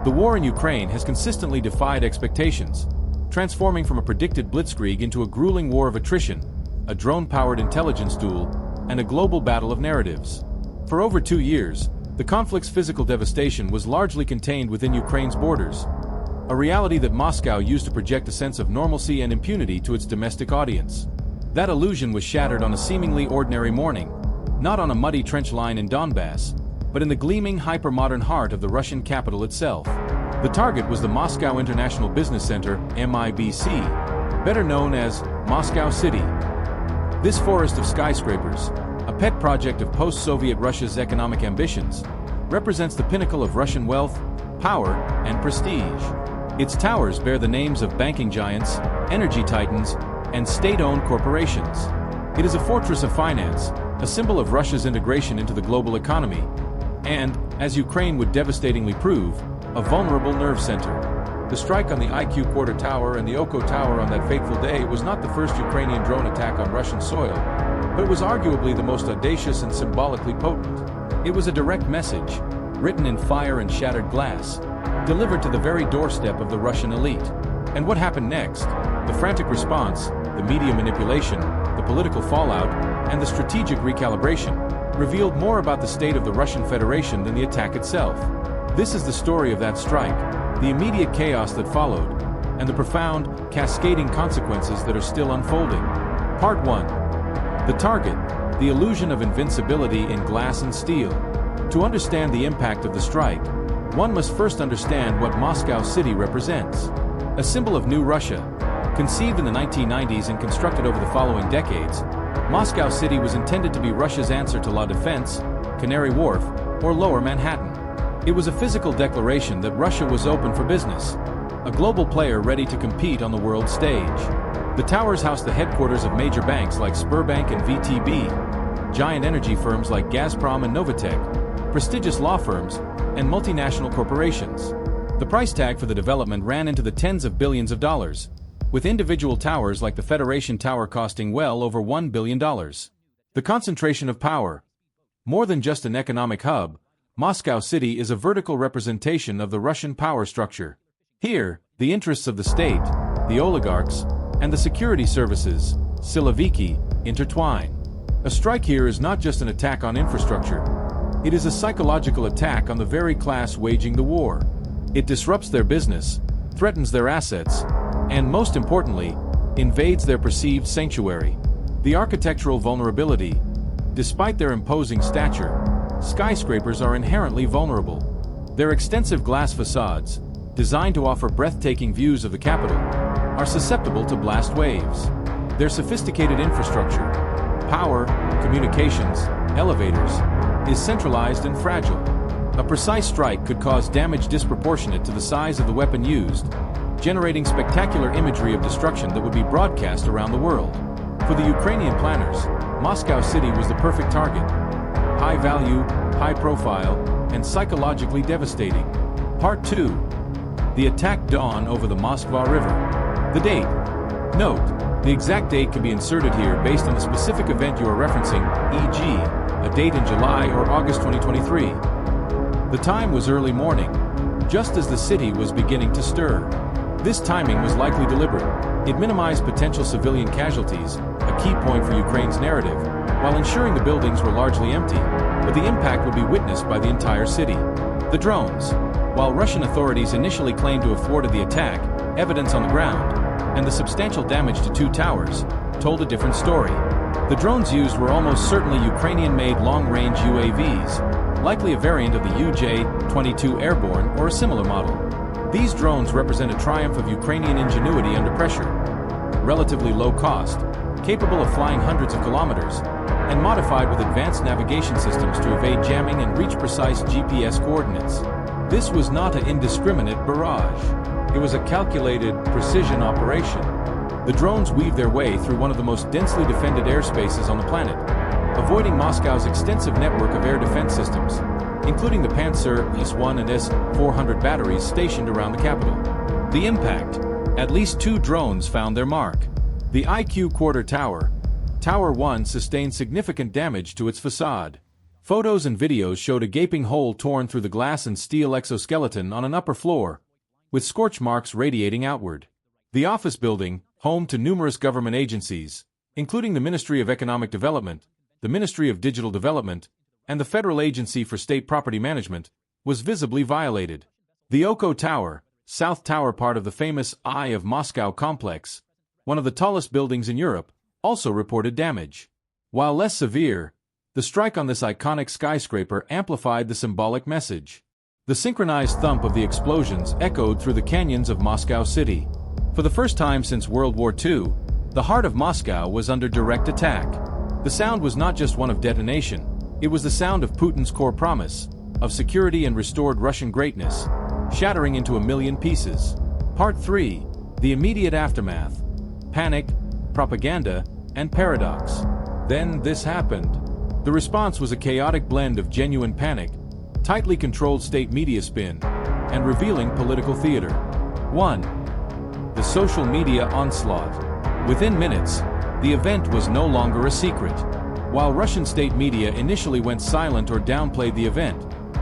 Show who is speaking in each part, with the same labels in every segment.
Speaker 1: The war in Ukraine has consistently defied expectations, transforming from a predicted blitzkrieg into a grueling war of attrition, a drone-powered intelligence duel, and a global battle of narratives. For over 2 years, the conflict's physical devastation was largely contained within Ukraine's borders, a reality that Moscow used to project a sense of normalcy and impunity to its domestic audience. That illusion was shattered on a seemingly ordinary morning, not on a muddy trench line in Donbass, but in the gleaming, hyper-modern heart of the Russian capital itself. The target was the Moscow International Business Center, MIBC, better known as Moscow City. This forest of skyscrapers, a pet project of post-Soviet Russia's economic ambitions, represents the pinnacle of Russian wealth, power, and prestige. Its towers bear the names of banking giants, energy titans, and state-owned corporations. It is a fortress of finance, a symbol of Russia's integration into the global economy, and, as Ukraine would devastatingly prove, a vulnerable nerve center. The strike on the IQ Quarter Tower and the Oko Tower on that fateful day was not the first Ukrainian drone attack on Russian soil, but it was arguably the most audacious and symbolically potent. It was a direct message, written in fire and shattered glass, delivered to the very doorstep of the Russian elite. And what happened next? The frantic response, the media manipulation, the political fallout, and the strategic recalibration revealed more about the state of the Russian Federation than the attack itself. This is the story of that strike, the immediate chaos that followed, and the profound, cascading consequences that are still unfolding. Part 1. The target, the illusion of invincibility in glass and steel. To understand the impact of the strike, one must first understand what Moscow City represents. A symbol of New Russia, conceived in the 1990s and constructed over the following decades, Moscow City was intended to be Russia's answer to La Défense, Canary Wharf, or Lower Manhattan. It was a physical declaration that Russia was open for business, a global player ready to compete on the world stage. The towers housed the headquarters of major banks like Sberbank and VTB, giant energy firms like Gazprom and Novatek, prestigious law firms, and multinational corporations. The price tag for the development ran into the tens of billions of dollars, with individual towers like the Federation Tower costing well over $1 billion. The concentration of power. More than just an economic hub, Moscow City is a vertical representation of the Russian power structure. Here, the interests of the state, the oligarchs, and the security services, Siloviki, intertwine. A strike here is not just an attack on infrastructure. It is a psychological attack on the very class waging the war. It disrupts their business, threatens their assets, and most importantly, invades their perceived sanctuary. The architectural vulnerability. Despite their imposing stature, skyscrapers are inherently vulnerable. Their extensive glass facades, designed to offer breathtaking views of the capital, are susceptible to blast waves. Their sophisticated infrastructure, power, communications, elevators, is centralized and fragile. A precise strike could cause damage disproportionate to the size of the weapon used, generating spectacular imagery of destruction that would be broadcast around the world. For the Ukrainian planners, Moscow City was the perfect target. High value, high profile, and psychologically devastating. Part 2. The attack dawn over the Moskva River. The date. Note, the exact date can be inserted here based on the specific event you are referencing, e.g., a date in July or August 2023. The time was early morning, just as the city was beginning to stir. This timing was likely deliberate. It minimized potential civilian casualties, a key point for Ukraine's narrative, while ensuring the buildings were largely empty, but the impact would be witnessed by the entire city. The drones. While Russian authorities initially claimed to have thwarted the attack, evidence on the ground, and the substantial damage to 2 towers, told a different story. The drones used were almost certainly Ukrainian-made long-range UAVs, likely a variant of the UJ-22 Airborne or a similar model. These drones represent a triumph of Ukrainian ingenuity under pressure. Relatively low cost, capable of flying hundreds of kilometers, and modified with advanced navigation systems to evade jamming and reach precise GPS coordinates. This was not an indiscriminate barrage. It was a calculated, precision operation. The drones weaved their way through one of the most densely defended airspaces on the planet, avoiding Moscow's extensive network of air defense systems, including the Panzer S-1 and S-400 batteries stationed around the capital. The impact. At least 2 drones found their mark. The IQ Quarter Tower. Tower 1 sustained significant damage to its facade. Photos and videos showed a gaping hole torn through the glass and steel exoskeleton on an upper floor, with scorch marks radiating outward. The office building, home to numerous government agencies, including the Ministry of Economic Development, the Ministry of Digital Development, and the Federal Agency for State Property Management, was visibly violated. The Oko Tower, South Tower, part of the famous Eye of Moscow complex, one of the tallest buildings in Europe, also reported damage. While less severe, the strike on this iconic skyscraper amplified the symbolic message. The synchronized thump of the explosions echoed through the canyons of Moscow City. For the first time since World War II, the heart of Moscow was under direct attack. The sound was not just one of detonation, it was the sound of Putin's core promise, of security and restored Russian greatness, shattering into a million pieces. Part 3. The immediate aftermath. Panic, propaganda, and paradox. Then this happened. The response was a chaotic blend of genuine panic, tightly controlled state media spin, and revealing political theater. 1. The social media onslaught. Within minutes, the event was no longer a secret. While Russian state media initially went silent or downplayed the event,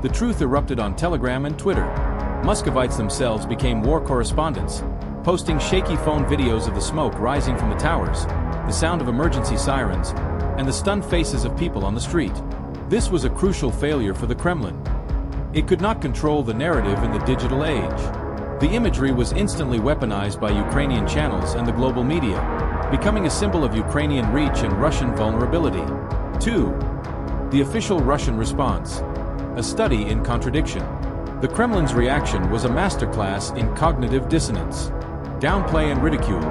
Speaker 1: the truth erupted on Telegram and Twitter. Muscovites themselves became war correspondents, posting shaky phone videos of the smoke rising from the towers, the sound of emergency sirens, and the stunned faces of people on the street. This was a crucial failure for the Kremlin. It could not control the narrative in the digital age. The imagery was instantly weaponized by Ukrainian channels and the global media, becoming a symbol of Ukrainian reach and Russian vulnerability. 2. The official Russian response. A study in contradiction. The Kremlin's reaction was a masterclass in cognitive dissonance. Downplay and ridicule.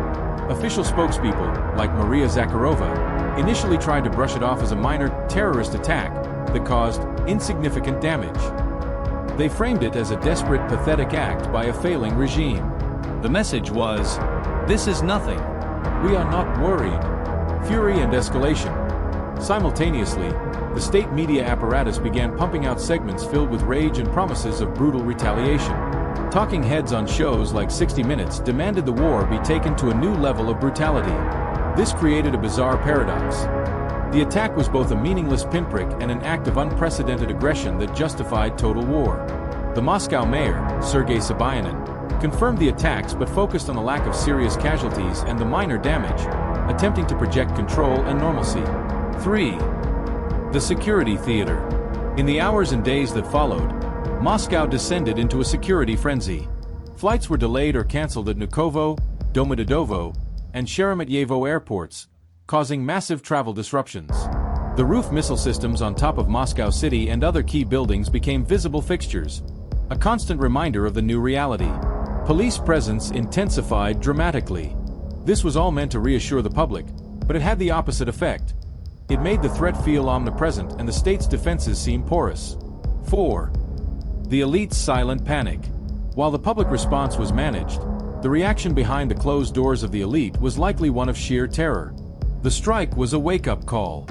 Speaker 1: Official spokespeople, like Maria Zakharova, initially tried to brush it off as a minor terrorist attack that caused insignificant damage. They framed it as a desperate, pathetic act by a failing regime. The message was, "This is nothing. We are not worried." Fury and escalation. Simultaneously, the state media apparatus began pumping out segments filled with rage and promises of brutal retaliation. Talking heads on shows like 60 Minutes demanded the war be taken to a new level of brutality. This created a bizarre paradox. The attack was both a meaningless pinprick and an act of unprecedented aggression that justified total war. The Moscow mayor, Sergei Sobyanin, confirmed the attacks but focused on the lack of serious casualties and the minor damage, attempting to project control and normalcy. 3. The security theater. In the hours and days that followed, Moscow descended into a security frenzy. Flights were delayed or cancelled at Vnukovo, Domodedovo, and Sheremetyevo airports, causing massive travel disruptions. The roof missile systems on top of Moscow City and other key buildings became visible fixtures, a constant reminder of the new reality. Police presence intensified dramatically. This was all meant to reassure the public, but it had the opposite effect. It made the threat feel omnipresent and the state's defenses seem porous. 4. The elite's silent panic. While the public response was managed, the reaction behind the closed doors of the elite was likely one of sheer terror. The strike was a wake-up call.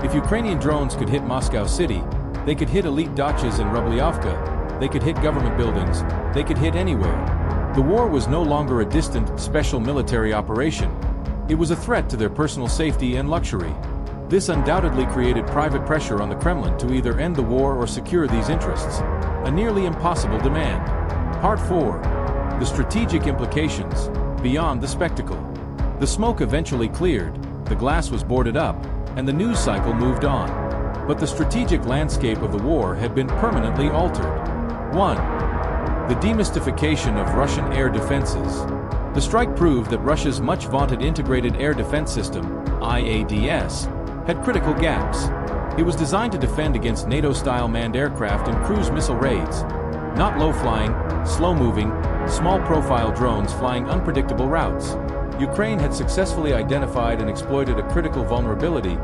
Speaker 1: If Ukrainian drones could hit Moscow City, they could hit elite dachas in Rubliovka, they could hit government buildings, they could hit anywhere. The war was no longer a distant, special military operation. It was a threat to their personal safety and luxury. This undoubtedly created private pressure on the Kremlin to either end the war or secure these interests, a nearly impossible demand. Part 4. The strategic implications, beyond the spectacle. The smoke eventually cleared, the glass was boarded up, and the news cycle moved on. But the strategic landscape of the war had been permanently altered. 1. The demystification of Russian air defenses. The strike proved that Russia's much-vaunted Integrated Air Defense System, IADS, had critical gaps. It was designed to defend against NATO-style manned aircraft and cruise missile raids, not low-flying, slow-moving, small-profile drones flying unpredictable routes. Ukraine had successfully identified and exploited a critical vulnerability,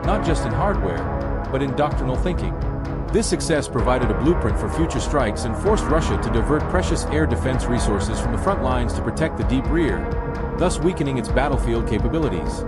Speaker 1: not just in hardware, but in doctrinal thinking. This success provided a blueprint for future strikes and forced Russia to divert precious air defense resources from the front lines to protect the deep rear, thus weakening its battlefield capabilities.